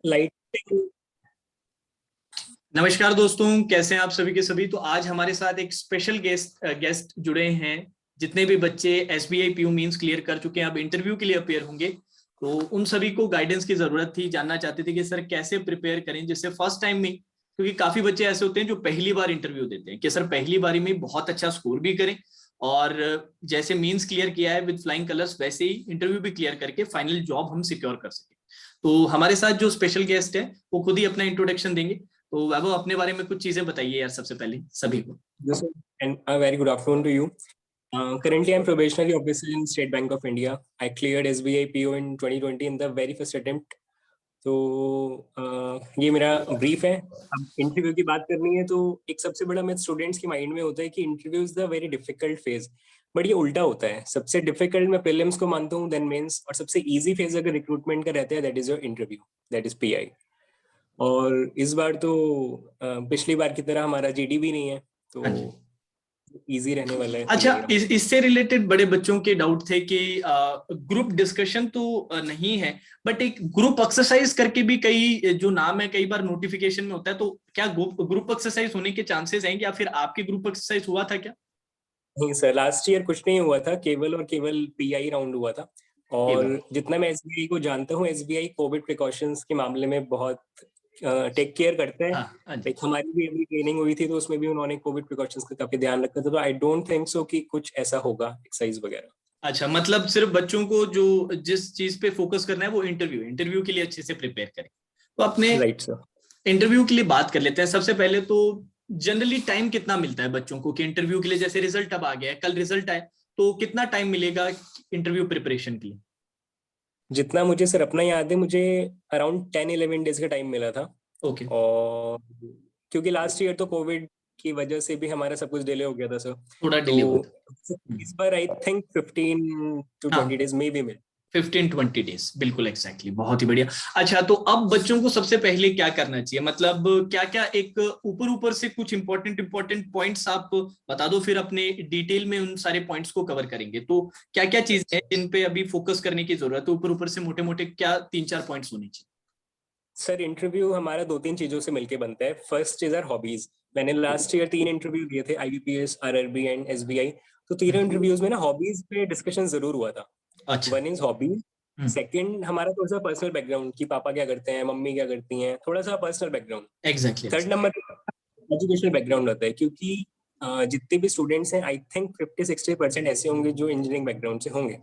Lighting. नमस्कार दोस्तों, कैसे हैं आप सभी के सभी। तो आज हमारे साथ एक स्पेशल गेस्ट जुड़े हैं। जितने भी बच्चे एसबीआई पीयू मींस क्लियर कर चुके हैं, अब इंटरव्यू के लिए अपेयर होंगे, तो उन सभी को गाइडेंस की जरूरत थी। जानना चाहते थे कि सर कैसे प्रिपेयर करें जिससे फर्स्ट टाइम में, क्योंकि काफी बच्चे ऐसे होते हैं जो पहली बार इंटरव्यू देते हैं, कि सर पहली बारी में बहुत अच्छा स्कोर भी करें और जैसे मींस क्लियर किया है विद फ्लाइंग कलर्स, वैसे ही इंटरव्यू भी क्लियर करके फाइनल जॉब हम सिक्योर कर सके। तो हमारे साथ जो स्पेशल गेस्ट है वो खुद ही अपना इंट्रोडक्शन देंगे। तो वैभव, अपने बारे में कुछ चीजें बताइए यार सबसे पहले सभी को। Yes, sir. And a very good afternoon to you. Currently, I'm probationary officer in State Bank of India. I cleared SBI PO in 2020 in the very first attempt. तो ये मेरा ब्रीफ है। अब इंटरव्यू की बात करनी है तो एक सबसे बड़ा मिथ स्टूडेंट्स के माइंड में होता है कि interview is the very difficult phase, but ये उल्टा होता है। सबसे डिफिकल्ट मैं प्रीलिम्स को मानता हूँ, देन मेंस, और सबसे इजी फेज अगर रिक्रूटमेंट का रहता है that is your interview, that is pi. और इस बार तो पिछली बार की तरह हमारा जीडी भी नहीं है, तो इजी रहने वाला है अच्छा, पीआई। इससे रिलेटेड बड़े बच्चों के डाउट थे कि ग्रुप डिस्कशन तो नहीं है, बट एक ग्रुप एक्सरसाइज करके भी कई जो नाम है कई बार नोटिफिकेशन में होता है, तो क्या ग्रुप एक्सरसाइज होने के चांसेस हैं, या फिर आपके ग्रुप एक्सरसाइज हुआ था क्या? नहीं सर, लास्ट ईयर कुछ नहीं हुआ था, केवल और केवल पीआई राउंड हुआ था। और जितना मैं एसबीआई को जानता हूँ, एसबीआई कोविड प्रिकॉशंस के मामले में बहुत टेक केयर करता है। लाइक हमारी भी अभी ट्रेनिंग हुई थी तो उसमें भी उन्होंने कोविड प्रिकॉशंस का काफी ध्यान रखा था, तो आई डोंट थिंक सो कि कुछ ऐसा होगा एक्सरसाइज वगैरह। अच्छा, मतलब सिर्फ बच्चों को जो जिस चीज पे फोकस करना है वो इंटरव्यू के लिए अच्छे से प्रिपेयर करें। तो अपने राइट सर, इंटरव्यू के लिए बात कर लेते हैं। सबसे पहले तो जनरली टाइम कितना मिलता है बच्चों को कि इंटरव्यू के लिए, जैसे रिजल्ट अब आ गया है, कल रिजल्ट आए, तो कितना टाइम मिलेगा इंटरव्यू प्रिपरेशन के लिए? जितना मुझे सर अपना याद है, मुझे अराउंड 10-11 डेज का टाइम मिला था। ओके। और क्योंकि लास्ट ईयर तो कोविड की वजह से भी हमारा सब कुछ डिले हो गया था सर, थोड़ा तो डिले हुआ था। इस बार आई थिंक 15 to 20 डेज में भी मिले। 15-20 डेज, बिल्कुल एग्जैक्टली, बहुत ही बढ़िया। अच्छा, तो अब बच्चों को सबसे पहले क्या करना चाहिए, मतलब क्या क्या, एक ऊपर ऊपर से कुछ इंपॉर्टेंट पॉइंट्स आप बता दो, फिर अपने डिटेल में उन सारे पॉइंट्स को कवर करेंगे। तो क्या क्या चीजें हैं जिन पे अभी फोकस करने की जरूरत है, ऊपर ऊपर से मोटे मोटे क्या 3-4 पॉइंट्स होने चाहिए? सर इंटरव्यू हमारा 2-3 चीजों से मिलके बनता है। First is our hobbies. मैंने लास्ट ईयर 3 इंटरव्यू दिए थे, आईबीपीएस, आरआरबी एंड एसबीआई। तो तीनों इंटरव्यूज में ना हॉबीज पे डिस्कशन जरूर हुआ था। अच्छा। वन इज हॉबीज, सेकंड हमारा थोड़ा सा पर्सनल बैकग्राउंड कि पापा क्या करते हैं, मम्मी क्या करती हैं, थोड़ा सा personal background. Exactly. Third number educational background होता है, क्योंकि जितने भी स्टूडेंट्स हैं आई थिंक 50-60% ऐसे होंगे जो इंजीनियरिंग बैकग्राउंड से होंगे।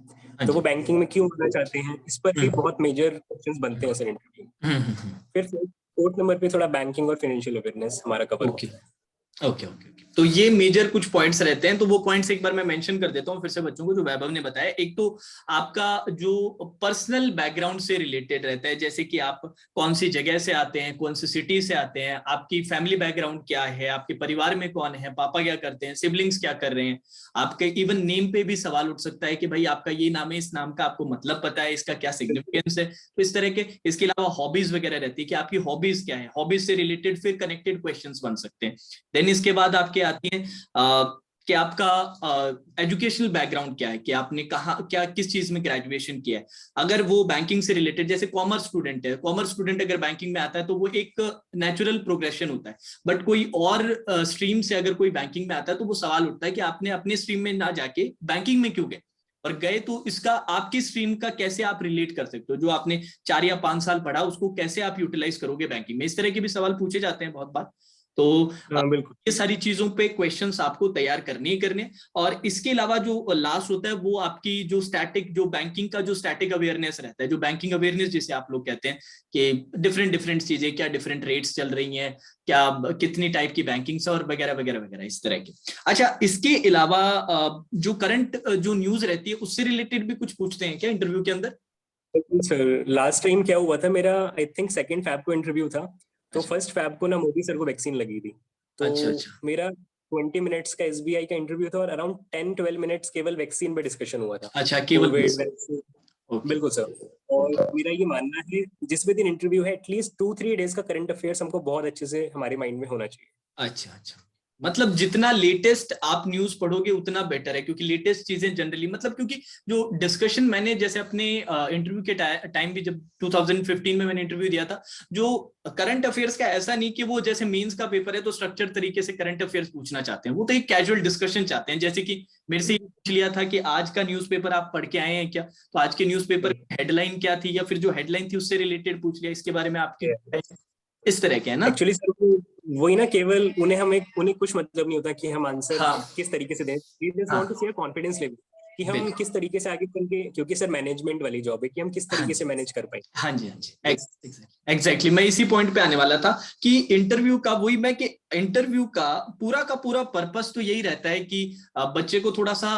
तो वो बैंकिंग में क्यों होना चाहते हैं, इस पर भी बहुत मेजर क्वेश्चंस बनते हैं सर इंटरव्यू। फिर फोर्थ नंबर पे थोड़ा बैंकिंग और फाइनेंशियल अवेयरनेस हमारा कवर ओके होता है। Okay okay okay. तो ये मेजर कुछ पॉइंट्स रहते हैं, तो वो पॉइंट्स एक बार मैं मेंशन कर देता हूँ फिर से बच्चों को, जो वैभव ने बताया। एक तो आपका जो पर्सनल बैकग्राउंड से रिलेटेड रहता है, जैसे कि आप कौन सी जगह से आते हैं, कौन सी सिटी से आते हैं, आपकी फैमिली बैकग्राउंड क्या है, आपके परिवार में कौन है, पापा क्या करते हैं, सिबलिंग्स क्या कर रहे हैं। आपके इवन नेम पे भी सवाल उठ सकता है कि भाई आपका ये नाम है, इस नाम का आपको मतलब पता है, इसका क्या सिग्निफिकेंस है। तो इस तरह के, इसके अलावा हॉबीज वगैरह रहती है कि आपकी हॉबीज क्या है, हॉबीज से रिलेटेड फिर कनेक्टेड क्वेश्चंस बन सकते हैं। देन इसके बाद आपके आती है कि आपका एजुकेशनल बैकग्राउंड क्या है, कि आपने कहा क्या किस चीज में ग्रेजुएशन किया है। अगर वो बैंकिंग से रिलेटेड, जैसे कॉमर्स स्टूडेंट है, कॉमर्स स्टूडेंट अगर बैंकिंग में आता है तो वो एक नेचुरल प्रोग्रेशन होता है। बट कोई और स्ट्रीम से अगर कोई बैंकिंग में आता है तो वो सवाल उठता है कि आपने अपने स्ट्रीम में ना जाके बैंकिंग में क्यों गए, और गए तो इसका आपकी स्ट्रीम का कैसे आप रिलेट कर सकते हो, जो आपने 4 या 5 साल पढ़ा उसको कैसे आप यूटिलाइज करोगे बैंकिंग में। इस तरह के भी सवाल पूछे जाते हैं बहुत बार। तो बिल्कुल। ये सारी चीजों पे क्वेश्चंस आपको तैयार करने ही करने। और इसके अलावा जो लास्ट होता है वो आपकी जो स्टैटिक, जो बैंकिंग का जो स्टैटिक अवेयरनेस रहता है, जो बैंकिंग अवेयरनेस जिसे आप लोग कहते हैं, कि डिफरेंट चीजें, क्या डिफरेंट रेट्स चल रही हैं, क्या कितनी टाइप की बैंकिंग से, और वगैरह वगैरह वगैरह इस तरह के। अच्छा, इसके अलावा जो करंट जो न्यूज रहती है उससे रिलेटेड भी कुछ पूछते हैं क्या इंटरव्यू के अंदर? सर लास्ट टाइम क्या हुआ था, मेरा आई थिंक सेकंड फैब को इंटरव्यू था। तो अच्छा फर्स्ट फैब को ना मोदी सर को वैक्सीन लगी थी। तो अच्छा अच्छा। मेरा 20 मिनट्स का एसबीआई का इंटरव्यू था और अराउंड 10-12 मिनट्स केवल वैक्सीन पे डिस्कशन हुआ था। अच्छा, केवल कोविड वैक्सीन। ओके। बिल्कुल सर। और मेरा ये मानना है जिस भी दिन इंटरव्यू है एटलीस्ट 2-3 डेज का करंट अफेयर्स हमको बहुत अच्छे से हमारे माइंड में होना चाहिए। अच्छा अच्छा। मतलब जितना लेटेस्ट आप न्यूज पढ़ोगे उतना बेटर है, क्योंकि लेटेस्ट चीजें जनरली, मतलब क्योंकि जो डिस्कशन मैंने जैसे अपने इंटरव्यू के टाइम भी, जब 2015 में मैंने इंटरव्यू दिया था, जो करंट अफेयर्स का ऐसा नहीं कि वो जैसे मेंस का पेपर है तो स्ट्रक्चर तरीके से करंट अफेयर्स पूछना चाहते हैं, वो तो एक कैजुअल डिस्कशन चाहते हैं। जैसे कि मेरे से पूछ लिया था कि आज का न्यूज़पेपर आप पढ़ के आए हैं क्या, तो आज के न्यूज़पेपर हेडलाइन क्या थी, या फिर जो हेडलाइन थी उससे रिलेटेड पूछ लिया, इसके बारे में आपकी इस तरह के है ना। एक्चुअली सर वही ना, केवल उन्हें कुछ मतलब नहीं होता कि हम आंसर हाँ किस तरीके से दें, they just want to see confidence level कि हम बिल्कुल। किस तरीके से आगे चल के, क्योंकि सर मैनेजमेंट वाली जॉब है कि हम किस हाँ तरीके जी से मैनेज कर पाए। हाँ जी हाँ जी, एग्जैक्टली मैं इसी पॉइंट पे आने वाला था कि इंटरव्यू का वही मैं कि इंटरव्यू का पूरा पर्पस तो यही रहता है कि बच्चे को थोड़ा सा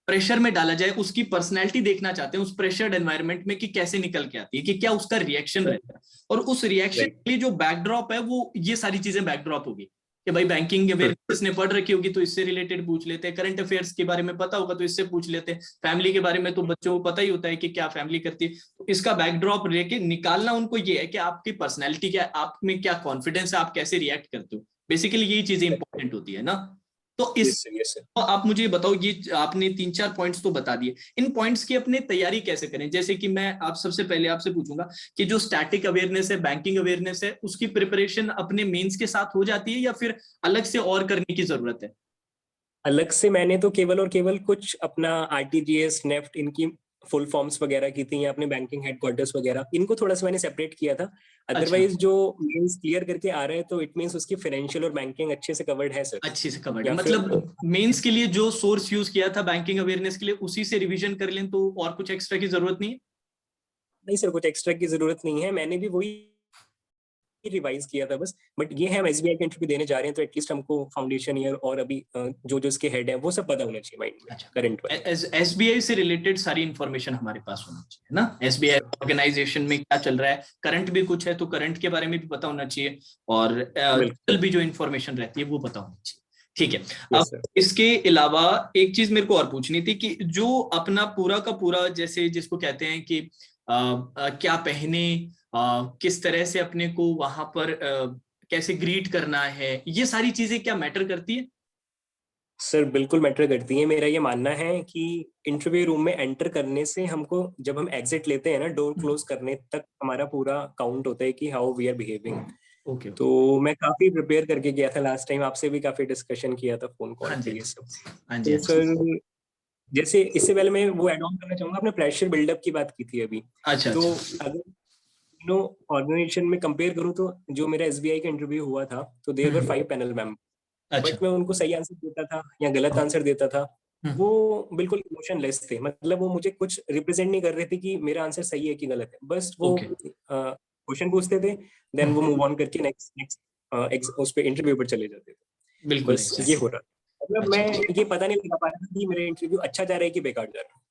प्रेशर में डाला जाए, उसकी पर्सनैलिटी देखना चाहते हैं उस प्रेशर्ड एनवायरनमेंट में कि कैसे निकल के आती है, कि क्या उसका रिएक्शन रहता है, और उस रिएक्शन के लिए जो बैकड्रॉप है वो ये सारी चीजें बैकड्रॉप होगी कि भाई बैंकिंग अवेयरनेस ने पढ़ रखी होगी तो इससे रिलेटेड पूछ लेते हैं, करंट अफेयर्स के बारे में पता होगा तो इससे पूछ लेते हैं, फैमिली के बारे में तो बच्चों को पता ही होता है कि क्या फैमिली करती है, तो इसका बैकड्रॉप लेके निकालना उनको ये है कि आपकी पर्सनैलिटी क्या है, आप में क्या कॉन्फिडेंस है, आप कैसे रिएक्ट करते हो, बेसिकली यही चीजें इंपॉर्टेंट होती है ना। तो इस तो आप मुझे बताओ, ये आपने 3-4 पॉइंट्स तो बता दिए, इन पॉइंट्स की अपने तैयारी कैसे करें। जैसे कि मैं आप सबसे पहले आपसे पूछूंगा कि जो स्टैटिक अवेयरनेस है, बैंकिंग अवेयरनेस है, उसकी प्रिपरेशन अपने मेंस के साथ हो जाती है या फिर अलग से और करने की जरूरत है। अलग से मैंने तो केवल और केवल कुछ अपना आरटीजीएस नेफ्ट इनकी फुल फॉर्म्स वगैरह की थी, या अपने बैंकिंग हेडक्वार्टर्स वगैरह, इनको थोड़ा सा मैंने सेपरेट किया था। अच्छा, अदरवाइज जो मेंस क्लियर करके आ रहे हैं तो इट मींस उसकी फाइनेंशियल और बैंकिंग अच्छे से कवर्ड है सर। अच्छे से कवर्ड है, या फिर मतलब मेंस के लिए जो सोर्स यूज किया था बैंकिंग अवेयरनेस के लिए उसी से रिवीजन कर लें तो और कुछ एक्स्ट्रा की जरूरत नहीं है। नहीं सर, कुछ एक्स्ट्रा की जरूरत नहीं है, मैंने भी वही रिवाइज किया था बस। बट ये है, हम एसबीआई का इंटरव्यू देने जा रहे हैं तो एटलीस्ट हमको फाउंडेशन ईयर और अभी जो जो इसके हेड है वो सब पता होना चाहिए माइंड में, अच्छा, करंट वाले। एसबीआई से रिलेटेड सारी इंफॉर्मेशन हमारे पास होना चाहिए ना, एसबीआई ऑर्गेनाइजेशन में क्या चल रहा है, करंट भी कुछ है तो करंट के बारे में भी पता होना चाहिए, और बिल्कुल भी जो इंफॉर्मेशन रहती है वो पता होना चाहिए। ठीक है। यस अब सर। इसके अलावा एक चीज मेरे को और पूछनी थी कि जो अपना पूरा का पूरा, जैसे जिसको कहते हैं कि क्या पहने, किस तरह से अपने को वहां पर कैसे ग्रीट करना है, ये सारी चीजें क्या मैटर करती है। सर बिल्कुल मैटर करती है, मेरा ये मानना है कि इंटरव्यू रूम में एंटर करने से हमको, जब हम एग्जिट लेते हैं ना डोर क्लोज करने तक, हमारा पूरा काउंट होता है कि how we are behaving. Okay तो ओके। मैं काफी प्रिपेयर करके गया था लास्ट टाइम, आपसे भी काफी डिस्कशन किया था फोन हाँ कॉल जी पे ये सब। हाँ जी तो हाँ जी। सर जैसे इससे पहले मैं वो एड ऑन करना चाहूंगा, आपने प्रेशर बिल्डअप की बात की थी अभी। अच्छा तो अच्छा अगर नो ऑर्गेनाइजेशन में कंपेयर करूँ तो जो मेरा एसबीआई का इंटरव्यू हुआ था तो there were hmm, 5 panel member, अच्छा। बट मैं उनको सही आंसर देता था या गलत आंसर देता था, हम्म, वो बिल्कुल इमोशनलेस थे। मतलब वो मुझे कुछ रिप्रेजेंट नहीं कर रहे थे कि मेरा आंसर सही है कि गलत है, बस वो ओके। क्वेश्चन पूछते थे, देन वो मूव ऑन करके नेक्स्ट नेक्स्ट उस पे इंटरव्यू पर चले जाते थे। बिल्कुल बस ये एग्जैक्टली। हो रहा था, मतलब अच्छा मैं अच्छा। ये पता नहीं लगा पा रहा था कि मेरा इंटरव्यू अच्छा जा रहा है कि बेकार जा रहा है।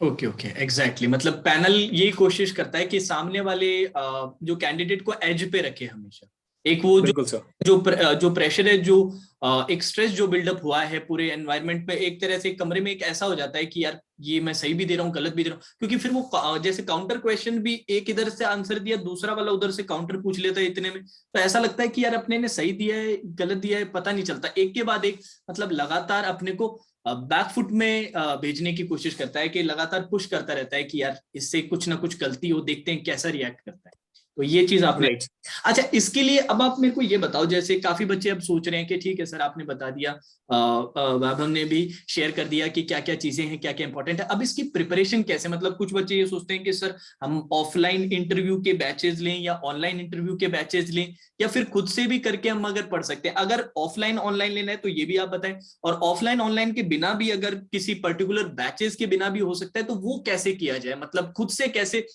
ओके ओके एग्जैक्टली, मतलब पैनल यही कोशिश करता है कि सामने वाले जो कैंडिडेट को एज पे रखे हमेशा। एक वो बिल्कुल सर। जो प्रेशर है, जो एक स्ट्रेस जो बिल्डअप हुआ है पूरे एनवायरनमेंट में, एक तरह से कमरे में एक ऐसा हो जाता है कि यार ये मैं सही भी दे रहा हूँ गलत भी दे रहा हूँ, क्योंकि फिर वो जैसे काउंटर क्वेश्चन भी एक इधर से आंसर दिया, दूसरा वाला उधर से काउंटर पूछ लेता है इतने में, तो ऐसा लगता है कि यार अपने ने सही दिया है गलत दिया है पता नहीं चलता, एक के बाद एक, मतलब लगातार अपने को बैकफुट में भेजने की कोशिश करता है, कि लगातार पुश करता रहता है कि यार इससे कुछ ना कुछ गलती हो, देखते हैं कैसा रिएक्ट करता है। तो ये चीज आपने, राइट। अच्छा इसके लिए अब आप मेरे को ये बताओ, जैसे काफी बच्चे अब सोच रहे हैं कि ठीक है सर आपने बता दिया, वैभव ने भी शेयर कर दिया कि क्या क्या चीजें हैं क्या क्या इंपॉर्टेंट है, अब इसकी प्रिपरेशन कैसे, मतलब कुछ बच्चे ये सोचते हैं कि सर हम ऑफलाइन इंटरव्यू के बैचेज लें या ऑनलाइन इंटरव्यू के बैचेज लें, या फिर खुद से भी करके हम अगर पढ़ सकते हैं, अगर ऑफलाइन ऑनलाइन लेना है तो ये भी आप बताएं, और ऑफलाइन ऑनलाइन के बिना भी अगर किसी पर्टिकुलर बैचेस के बिना भी हो सकता है तो वो कैसे किया जाए, मतलब खुद से कैसे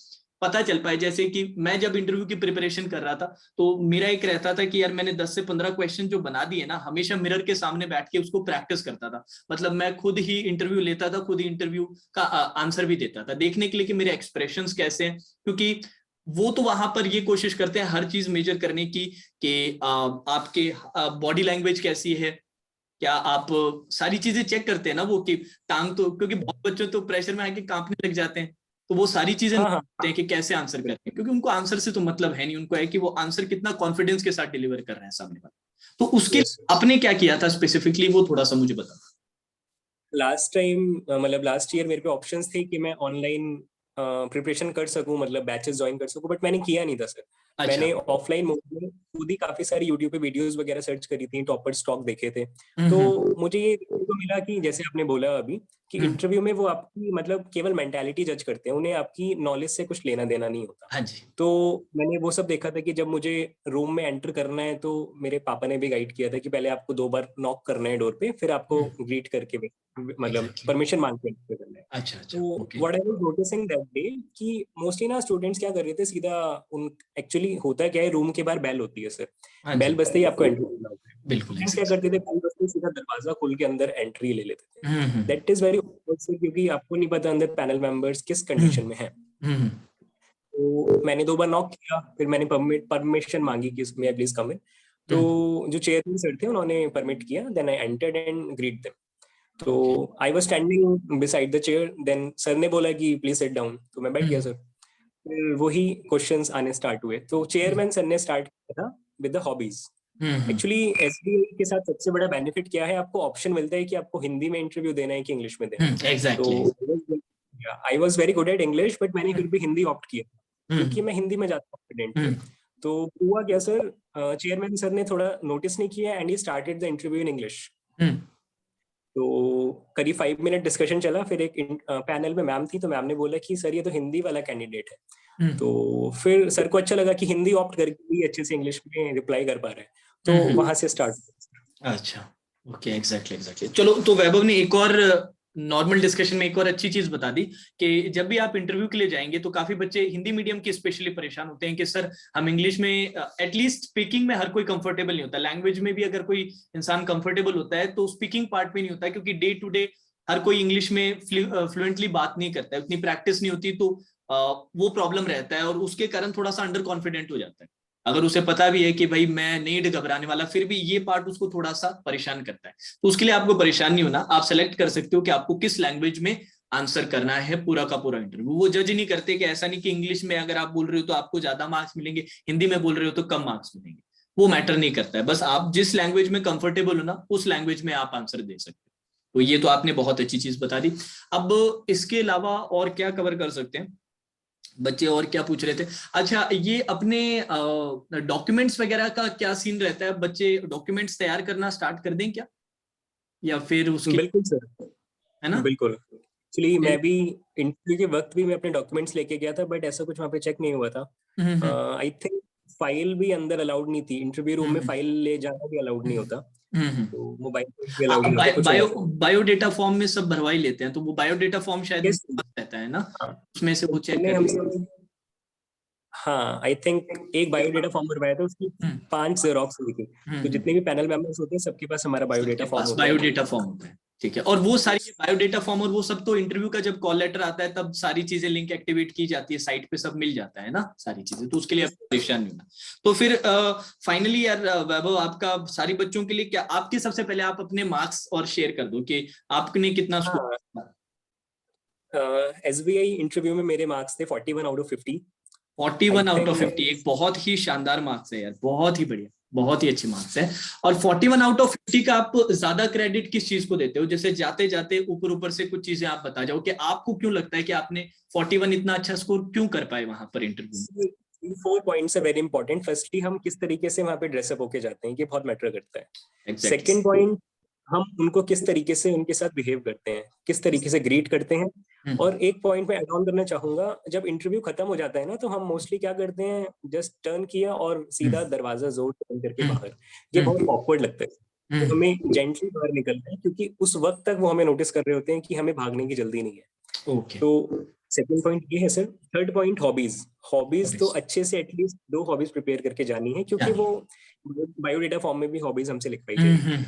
पता चल पाए। जैसे कि मैं जब इंटरव्यू की प्रिपरेशन कर रहा था तो मेरा एक रहता था कि यार मैंने 10 से 15 क्वेश्चन जो बना दिए ना, हमेशा मिरर के सामने बैठ के उसको प्रैक्टिस करता था, मतलब मैं खुद ही इंटरव्यू लेता था, खुद ही इंटरव्यू का आंसर भी देता था, देखने के लिए कि मेरे एक्सप्रेशंस कैसे हैं, क्योंकि वो तो वहां पर ये कोशिश करते हैं हर चीज मेजर करने की कि आपके बॉडी लैंग्वेज कैसी है, क्या आप सारी चीजें चेक करते हैं ना, वो कि टांग तो, क्योंकि बहुत बच्चों तो प्रेशर में आके कांपने लग जाते हैं, तो वो सारी चीजें हाँ हाँ देखते हैं कि कैसे आंसर करते हैं, क्योंकि उनको आंसर से तो मतलब है नहीं, उनको है कि वो आंसर कितना कॉन्फिडेंस के साथ डिलीवर कर रहे हैं सामने वाले। तो उसके आपने क्या किया था स्पेसिफिकली, वो थोड़ा सा मुझे बता। लास्ट टाइम मतलब लास्ट ईयर मेरे पे ऑप्शंस थे कि मैं ऑनलाइन प्रिपरेशन कर सकूं, मतलब बैचेस ज्वाइन कर सकूं, बट मैंने किया नहीं था सर। अच्छा। मैंने ऑफलाइन मोड में खुद ही काफी सारी यूट्यूब पे वीडियोस वगैरह सर्च करी थी, टॉपर स्टॉक देखे थे। तो हम्म। मुझे ये देखने को मिला कि जैसे आपने बोला अभी कि हम्म। इंटरव्यू में वो आपकी मतलब केवल मेंटालिटी जज करते हैं, उन्हें आपकी नॉलेज से कुछ लेना देना नहीं होता। हाँ जी। तो मैंने वो सब देखा था कि जब मुझे रूम में एंटर करना है तो मेरे पापा ने भी गाइड किया था कि पहले आपको 2 बार नॉक करना है डोर पे, फिर आपको ग्रीट करके मतलब एग्जैक्टली। परमिशन मांग के enter करना है। अच्छा अच्छा, तो okay. What I was noticing that day कि मोस्टली ना स्टूडेंट्स क्या कर रहे थे, सीधा उन एक्चुअली होता क्या है, रूम के बाहर बेल होती है सर, हाँ बेल जी, बजते ही आपको एंट्री करना होता है। बिल्कुल स्टूडेंट्स क्या एग्जैक्टली। करते थे, बेल बजते ही सीधा दरवाजा खोल के अंदर एंट्री ले लेते थे। Hmm. That is very awkward sir, क्योंकि आपको नहीं पता अंदर पैनल मेंबर्स किस हम्म। कंडीशन में है। हम्म। तो मैंने 2 बार नॉक किया, फिर मैंने परमिशन मांगी कि मे आई प्लीज कम इन। तो हम्म। जो चेयरमैन सर थे उन्होंने परमिट किया, then I entered and greet them. तो okay. I was standing beside the chair, then sir ने बोला कि प्लीज सिट डाउन, तो मैं बैठ गया हम्म। सर। फिर वही क्वेश्चंस आने स्टार्ट हुए, तो चेयरमैन सर ने स्टार्ट किया था with the hobbies. Hmm. Actually SBI के साथ सबसे बड़ा बेनिफिट क्या है, आपको ऑप्शन मिलता है कि आपको हिंदी में इंटरव्यू देना है कि इंग्लिश में देना है। तो exactly. I was very good at English, but मैंने फिर भी हिंदी ऑप्ट किया क्योंकि हम्म। मैं हिंदी में ज्यादा कॉन्फिडेंट हूँ। हम्म। तो हुआ क्या सर, चेयरमैन सर ने थोड़ा नोटिस नहीं किया and he started the interview in English. Hmm. तो करीब 5 मिनट डिस्कशन चला, फिर एक पैनल में मैम थी, तो मैम ने बोला कि सर ये तो हिंदी वाला कैंडिडेट है। तो हम्म। फिर सर को अच्छा लगा कि हिंदी ऑप्ट करके भी अच्छे से इंग्लिश में रिप्लाई कर पा रहे हैं, तो हम्म। वहां से स्टार्ट। अच्छा, ओके, एग्जैक्टली एग्जैक्टली। चलो, तो वैभव ने एक और नॉर्मल डिस्कशन में एक और अच्छी चीज बता दी कि जब भी आप इंटरव्यू के लिए जाएंगे तो काफी बच्चे हिंदी मीडियम के स्पेशली परेशान होते हैं कि सर हम इंग्लिश में एटलीस्ट स्पीकिंग में हर कोई कंफर्टेबल नहीं होता। लैंग्वेज में भी अगर कोई इंसान कंफर्टेबल होता है तो स्पीकिंग पार्ट में नहीं होता, क्योंकि डे टू डे हर कोई इंग्लिश में फ्लुएंटली बात नहीं करता है, उतनी प्रैक्टिस नहीं होती, तो वो प्रॉब्लम रहता है और उसके कारण थोड़ा सा अंडर कॉन्फिडेंट हो जाता है। अगर उसे पता भी है कि भाई मैं नहीं घबराने वाला, फिर भी ये पार्ट उसको थोड़ा सा परेशान करता है। तो उसके लिए आपको परेशान नहीं होना, आप सेलेक्ट कर सकते हो कि आपको किस लैंग्वेज में आंसर करना है पूरा का पूरा इंटरव्यू। वो जज नहीं करते कि ऐसा नहीं कि इंग्लिश में अगर आप बोल रहे हो तो आपको ज्यादा मार्क्स मिलेंगे, हिंदी में बोल रहे हो तो कम मार्क्स मिलेंगे। वो मैटर नहीं करता है, बस आप जिस लैंग्वेज में कंफर्टेबल हो ना उस लैंग्वेज में आप आंसर दे सकते हो। तो ये तो आपने बहुत अच्छी चीज बता दी। अब इसके अलावा और क्या कवर कर सकते हैं बच्चे, और क्या पूछ रहे थे? अच्छा, ये अपने डॉक्यूमेंट्स वगैरह का क्या सीन रहता है? बच्चे डॉक्यूमेंट्स तैयार करना स्टार्ट कर दें क्या, या फिर उसके, बिल्कुल सर, है ना? बिल्कुल। एक्चुअली मैं भी इंटरव्यू के वक्त भी मैं अपने डॉक्यूमेंट्स लेके गया था, बट ऐसा कुछ वहाँ पे चेक नहीं हुआ था। हम्म। आई थिंक फाइल भी अंदर अलाउड नहीं थी, इंटरव्यू रूम में हम्म। फाइल ले जाना भी अलाउड नहीं होता। हम्म। तो मोबाइल भी अलाउड नहीं होता, कुछ बायो और था। बायोडेटा फॉर्म में सब भरवा ही लेते हैं, तो वो बायोडेटा फॉर्म शायद Yes, उनके पास रहता है ना, हाँ, उसमें से वो चेक उन्होंने कर हमसे, लेते हाँ आई थिंक एक बायोडेटा फॉर्म भरवाया था, उसकी हैं। 5 जेरोक्स हुई थी। तो जितने भी पैनल मेंबर्स होते हैं सबके पास हमारा सबके बायोडेटा फॉर्म पास होता है। बायोडेटा फॉर्म होता है, ठीक है। और वो सारी बायोडेटा फॉर्म और वो सब तो इंटरव्यू का जब कॉल लेटर आता है तब सारी चीजें लिंक एक्टिवेट की जाती है, साइट पे सब मिल जाता है ना सारी चीजें, तो उसके लिए आप परेशान नहीं होना। तो फिर फाइनली यार वैभव, आपका सारी बच्चों के लिए क्या, आपके सबसे पहले आप अपने मार्क्स और शेयर कर दो कि आपने कितना हाँ, स्कोर। एसबीआई इंटरव्यू में मेरे मार्क्स थे 41 out of 50। I 41 out of think 50 एक बहुत ही शानदार मार्क्स है यार, बहुत ही बढ़िया, बहुत ही अच्छे मार्क्स है। और 41 आउट ऑफ 50 का आप ज्यादा क्रेडिट किस चीज को देते हो? जैसे जाते जाते ऊपर ऊपर से कुछ चीजें आप बता जाओ कि आपको क्यों लगता है कि आपने 41 इतना अच्छा स्कोर क्यों कर पाए वहां पर इंटरव्यू में? 4 पॉइंट्स है वेरी इंपॉर्टेंट। फर्स्टली हम किस तरीके से वहां पे ड्रेसअप होके जाते हैं, ये बहुत मैटर करता है। एग्जैक्टली। सेकंड पॉइंट, हम उनको किस तरीके से उनके साथ बिहेव करते हैं, किस तरीके से ग्रीट करते हैं। हम्म। और एक पॉइंट में ऐड ऑन करना चाहूंगा, जब इंटरव्यू खत्म हो जाता है ना तो हम मोस्टली क्या करते हैं, जस्ट टर्न किया और सीधा हम्म। दरवाजा जोर से बंद करके हम्म। बाहर। ये बहुत ऑकवर्ड लगता है। तो हम्म। हमें जेंटली बाहर निकलना है, क्योंकि उस वक्त तक वो हमें नोटिस कर रहे होते हैं कि हमें भागने की जल्दी नहीं है। ओके। तो सेकंड पॉइंट ये है sir. Third point, hobbies. Hobbies तो हॉबीज। अच्छे से एटलीस्ट 2 हॉबीज प्रिपेयर करके जानी है, क्योंकि जानी। वो बायोडेटा फॉर्म में भी हॉबीज हमसे लिखवाई हम्म। जाएगी।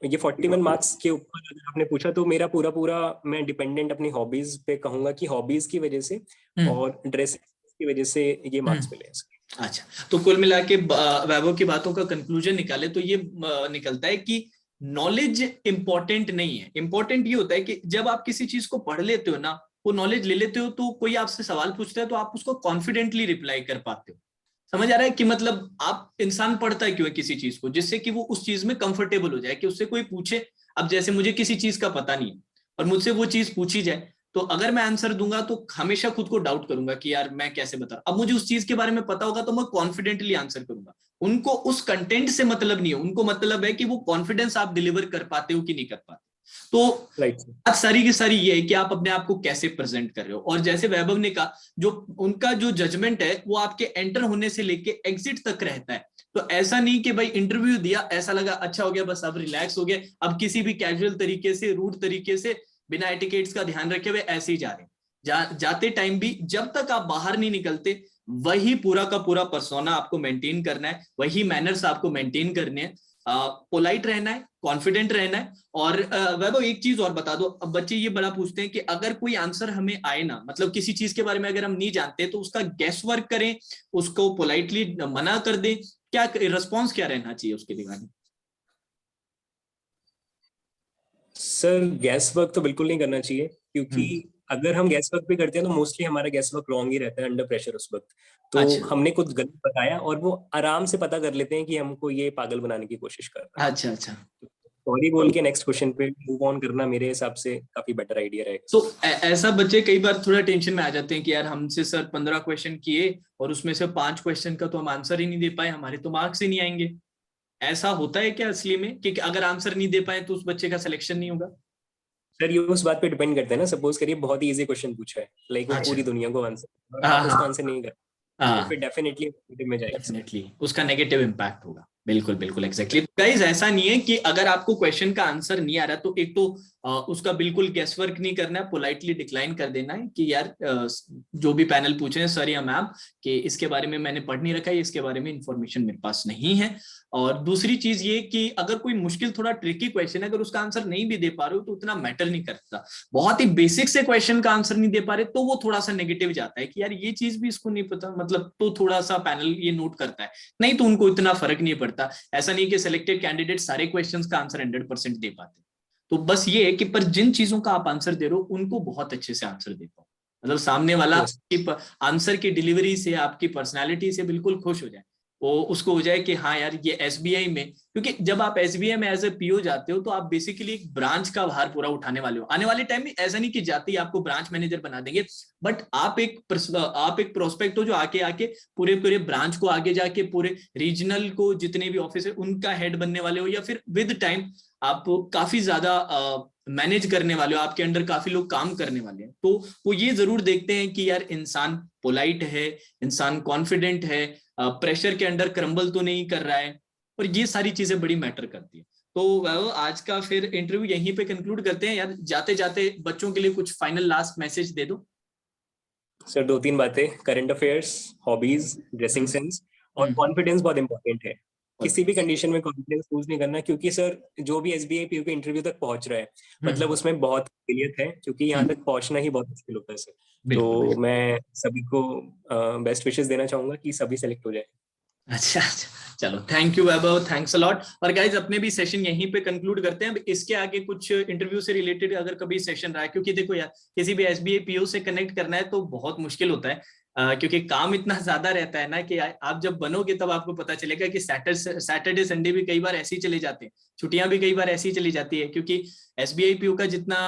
ये 41 मार्क्स के ऊपर अगर आपने पूछा तो मेरा पूरा पूरा मैं डिपेंडेंट अपनी हॉबीज पे कहूंगा कि हॉबीज की वजह से हम्म। और ड्रेस की वजह से ये मार्क्स मिले हैं। अच्छा, तो कुल मिला के वैभव की बातों का कंक्लूजन निकाले तो ये निकलता है कि नॉलेज इंपॉर्टेंट नहीं है। इंपॉर्टेंट ये होता है कि जब आप किसी चीज को पढ़ लेते हो ना, वो नॉलेज ले लेते हो, तो कोई आपसे सवाल पूछता है तो आप उसको कॉन्फिडेंटली रिप्लाई कर पाते हो। समझ आ रहा है कि मतलब आप इंसान पढ़ता है क्यों है किसी चीज को, जिससे कि वो उस चीज में कंफर्टेबल हो जाए, कि उससे कोई पूछे। अब जैसे मुझे किसी चीज का पता नहीं है और मुझसे वो चीज पूछी जाए, तो अगर मैं आंसर दूंगा तो हमेशा खुद को डाउट करूंगा कि यार मैं कैसे बता रहा। अब मुझे उस चीज के बारे में पता होगा तो मैं कॉन्फिडेंटली आंसर करूंगा। उनको उस कंटेंट से मतलब नहीं है, उनको मतलब है कि वो कॉन्फिडेंस आप डिलीवर कर पाते हो कि नहीं कर पाते। तो राइट। बात सारी की सारी ये है कि आप अपने आप को कैसे प्रेजेंट कर रहे हो। और जैसे वैभव ने कहा, जो उनका जो जजमेंट है वो आपके एंटर होने से लेके एग्जिट तक रहता है। तो ऐसा नहीं कि भाई इंटरव्यू दिया, ऐसा लगा अच्छा हो गया, बस अब रिलैक्स हो गया, अब किसी भी कैजुअल तरीके से, रूड तरीके से, बिना एटिकेट्स का ध्यान रखे हुए ऐसे ही जा रहे हैं। जाते टाइम भी जब तक आप बाहर नहीं निकलते, वही पूरा का पूरा पर्सोना आपको मेंटेन करना है, वही मैनर्स आपको मेंटेन करने हैं, पोलाइट रहना है, कॉन्फिडेंट रहना है। और वैभव एक चीज और बता दो, अब बच्चे ये बड़ा पूछते हैं कि अगर कोई आंसर हमें आए ना, मतलब किसी चीज के बारे में अगर हम नहीं जानते तो उसका गेस वर्क करें, उसको पोलाइटली मना कर दें, क्या रिस्पॉन्स क्या रहना चाहिए उसके दिमाग में? सर गैस वर्क तो बिल्कुल नहीं करना चाहिए, क्योंकि अगर हम गैस वर्क भी करते हैं तो मोस्टली हमारा गैस वर्क रॉन्ग ही रहता है अंडर प्रेशर उस वक्त। तो अच्छा हमने कुछ गलत बताया और वो आराम से पता कर लेते हैं कि हमको ये पागल बनाने की कोशिश कर रहा है। अच्छा अच्छा। सॉरी बोल के नेक्स्ट क्वेश्चन पे मूव ऑन करना मेरे हिसाब से काफी बेटर आइडिया रहेगा तो सर। ऐसा बच्चे कई बार थोड़ा टेंशन में आ जाते हैं कि यार हमसे सर 15 क्वेश्चन किए और उसमें से 5 क्वेश्चन का तो हम आंसर ही नहीं दे पाए, हमारे तो मार्क्स ही नहीं आएंगे। ऐसा होता है क्या असली में कि अगर आंसर नहीं दे पाए तो उस बच्चे का सिलेक्शन नहीं होगा? सर ये उस बात पे डिपेंड करता है ना, सपोज करिए बहुत ही इजी क्वेश्चन पूछा है, लाइक वो अच्छा। पूरी दुनिया को आंसर और हाँ आप उसका हाँ आंसर नहीं कर, तो हाँ। फिर डेफिनेटली में जाएगी सर। डेफिनेटली उसका नेगेटिव इम्पैक्ट होगा। बिल्कुल बिल्कुल एग्जैक्टली। गाइस ऐसा नहीं है कि अगर आपको क्वेश्चन का आंसर नहीं आ रहा तो एक तो उसका बिल्कुल गेस वर्क नहीं करना है, पोलाइटली डिक्लाइन कर देना है कि यार जो भी पैनल पूछे हैं सर या मैम, कि इसके बारे में मैंने पढ़ नहीं रखा है, इसके बारे में इंफॉर्मेशन मेरे पास नहीं है। और दूसरी चीज ये कि अगर कोई मुश्किल थोड़ा ट्रिकी क्वेश्चन है, अगर उसका आंसर नहीं भी दे पा रहे हो तो उतना मैटर नहीं करता। बहुत ही बेसिक से क्वेश्चन का आंसर नहीं दे पा रहे तो वो थोड़ा सा नेगेटिव जाता है कि यार ये चीज भी इसको नहीं पता, मतलब तो थोड़ा सा पैनल ये नोट करता है। नहीं तो उनको इतना फर्क नहीं पड़ता। ऐसा नहीं कि सिलेक्टेड कैंडिडेट सारे क्वेश्चंस का आंसर 100% दे पाते। तो बस ये है कि पर जिन चीजों का आप आंसर दे रहे हो उनको बहुत अच्छे से आंसर दे पाओ, मतलब सामने वाला यस आपकी आंसर की डिलीवरी से, आपकी पर्सनालिटी से बिल्कुल खुश हो जाए। वो उसको हो जाए कि हाँ यार ये एसबीआई में, क्योंकि जब आप एसबीआई में एज ए पीओ जाते हो तो आप बेसिकली एक ब्रांच का भार पूरा उठाने वाले हो। आने वाले टाइम में ऐसा नहीं कि जाते ही आपको ब्रांच मैनेजर बना देंगे, बट आप एक प्रोस्पेक्ट हो जो आके आके पूरे पूरे ब्रांच को आगे जाके पूरे रीजनल को जितने भी ऑफिस है उनका हेड बनने वाले हो, या फिर विद टाइम आप काफी ज्यादा मैनेज करने वाले हो, आपके अंडर काफी लोग काम करने वाले हैं। तो वो ये जरूर देखते हैं कि यार इंसान पोलाइट है, इंसान कॉन्फिडेंट है, प्रेशर के अंडर क्रम्बल तो नहीं कर रहा है। और ये सारी चीजें बड़ी मैटर करती है। तो आज का फिर इंटरव्यू यहीं पे कंक्लूड करते हैं यार। जाते जाते बच्चों के लिए कुछ फाइनल लास्ट मैसेज दे दो। सर, दो तीन बातें, current affairs, hobbies, dressing sense और हम्म। कॉन्फिडेंस बहुत इंपॉर्टेंट है। और किसी भी कंडीशन में कॉन्फिडेंस लूज नहीं करना, क्योंकि सर जो भी एसबीआई पीओ के इंटरव्यू तक पहुंच रहा है, मतलब हम्म। उसमें बहुत काबिलियत है, क्योंकि यहाँ हम्म। तक पहुंचना ही बहुत मुश्किल होता है सर। बिल्कुल तो बिल्कुल। मैं सभी को बेस्ट विशेस देना चाहूंगा कि सभी सेलेक्ट हो जाए। अच्छा अच्छा। चलो thank you Vaibhav, thanks a lot. और गाइज अपने भी सेशन यहीं पे कंक्लूड करते हैं। अब इसके आगे कुछ इंटरव्यू से रिलेटेड अगर कभी सेशन रहा है, क्योंकि देखो यार किसी भी एसबीआई पीओ से कनेक्ट करना है तो बहुत मुश्किल होता है, क्योंकि काम इतना ज्यादा रहता है ना कि आप जब बनोगे तब आपको पता चलेगा कि सैटरडे संडे भी कई बार ऐसे ही चले जाते हैं, छुट्टियां भी कई बार ऐसी ही चली जाती है। क्योंकि एसबीआई पीओ का जितना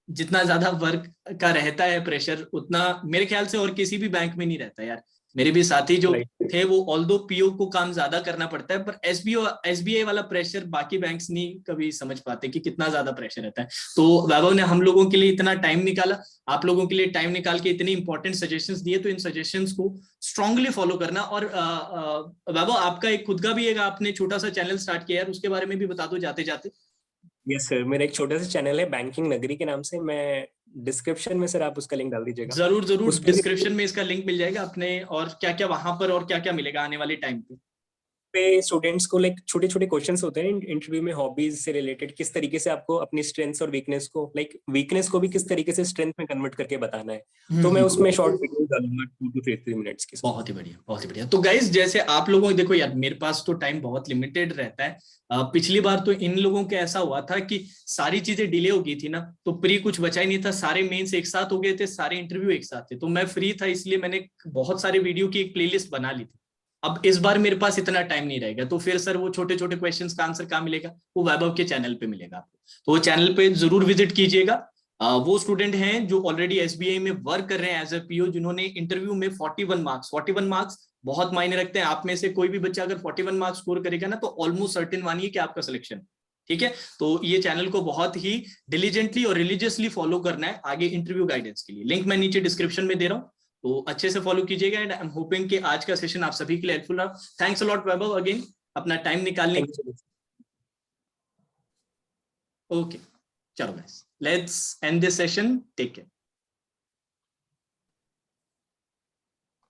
जितना ज्यादा वर्क का रहता है प्रेशर, उतना मेरे ख्याल से और किसी भी बैंक में नहीं रहता यार। मेरे भी साथी जो राइट। थे वो ऑल्दो पीओ को काम ज्यादा करना पड़ता है, पर एसबीआई वाला प्रेशर बाकी बैंक्स नहीं कभी समझ पाते कि कितना ज्यादा प्रेशर रहता है। तो वैभव ने हम लोगों के लिए इतना टाइम निकाला, आप लोगों के लिए टाइम निकाल के इतने इंपॉर्टेंट सजेशंस दिए, तो इन सजेशंस को स्ट्रांगली फॉलो करना। और वैभव आपका एक खुद का भी एक आपने छोटा सा चैनल स्टार्ट किया है, उसके बारे में भी बता दो जाते जाते। यस सर, मेरा एक छोटा सा चैनल है बैंकिंग नगरी के नाम से। मैं डिस्क्रिप्शन में सर आप उसका लिंक डाल दीजिएगा जरूर जरूर उस पे। डिस्क्रिप्शन में इसका लिंक मिल जाएगा अपने। और क्या क्या वहां पर और क्या क्या मिलेगा आने वाले टाइम पे? स्टूडेंट्स को लाइक छोटे छोटे क्वेश्चंस होते हैं इंटरव्यू में, हॉबीज से रिलेटेड, किस तरीके से आपको अपनी स्ट्रेंथ्स और वीकनेस को, लाइक वीकनेस को भी किस तरीके से स्ट्रेंथ में कन्वर्ट करके बताना है। तो मैं उसमें शॉर्ट वीडियो डालूंगा 2 to 3 मिनट्स की। बहुत ही बढ़िया बहुत ही बढ़िया। तो गाइज जैसे आप लोगों देखो यार मेरे पास तो टाइम बहुत लिमिटेड रहता है। पिछली बार तो इन लोगों के ऐसा हुआ था कि सारी चीजें डिले हो गई थी ना, तो प्री कुछ बचा ही नहीं था, सारे मेंस एक साथ हो गए थे, सारे इंटरव्यू एक साथ थे, तो मैं फ्री था इसलिए मैंने बहुत सारे वीडियो की एक प्लेलिस्ट बना ली थी। अब इस बार मेरे पास इतना टाइम नहीं रहेगा, तो फिर सर वो छोटे छोटे क्वेश्चंस का आंसर कहाँ मिलेगा? वो वैभव के चैनल पे मिलेगा आपको, तो वो चैनल पे जरूर विजिट कीजिएगा। वो स्टूडेंट हैं जो ऑलरेडी एसबीआई में वर्क कर रहे हैं एज ए पीओ, जिन्होंने इंटरव्यू में 41 मार्क्स बहुत मायने रखते हैं। आप में से कोई भी बच्चा अगर 41 मार्क्स स्कोर करेगा ना, तो ऑलमोस्ट सर्टेन मानिए कि आपका सिलेक्शन। ठीक है, तो ये चैनल को बहुत ही डिलीजेंटली और रिलीजियसली फॉलो करना है आगे इंटरव्यू गाइडेंस के लिए। लिंक मैं नीचे डिस्क्रिप्शन में दे रहा हूँ, तो अच्छे से फॉलो कीजिएगा। एंड आई एम होपिंग कि आज का सेशन आप सभी के लिए हेल्पफुल रहा। Thanks a lot Vaibhav again अपना टाइम निकालने। Thank you. ओके, चलो guys, let's end this session, take care.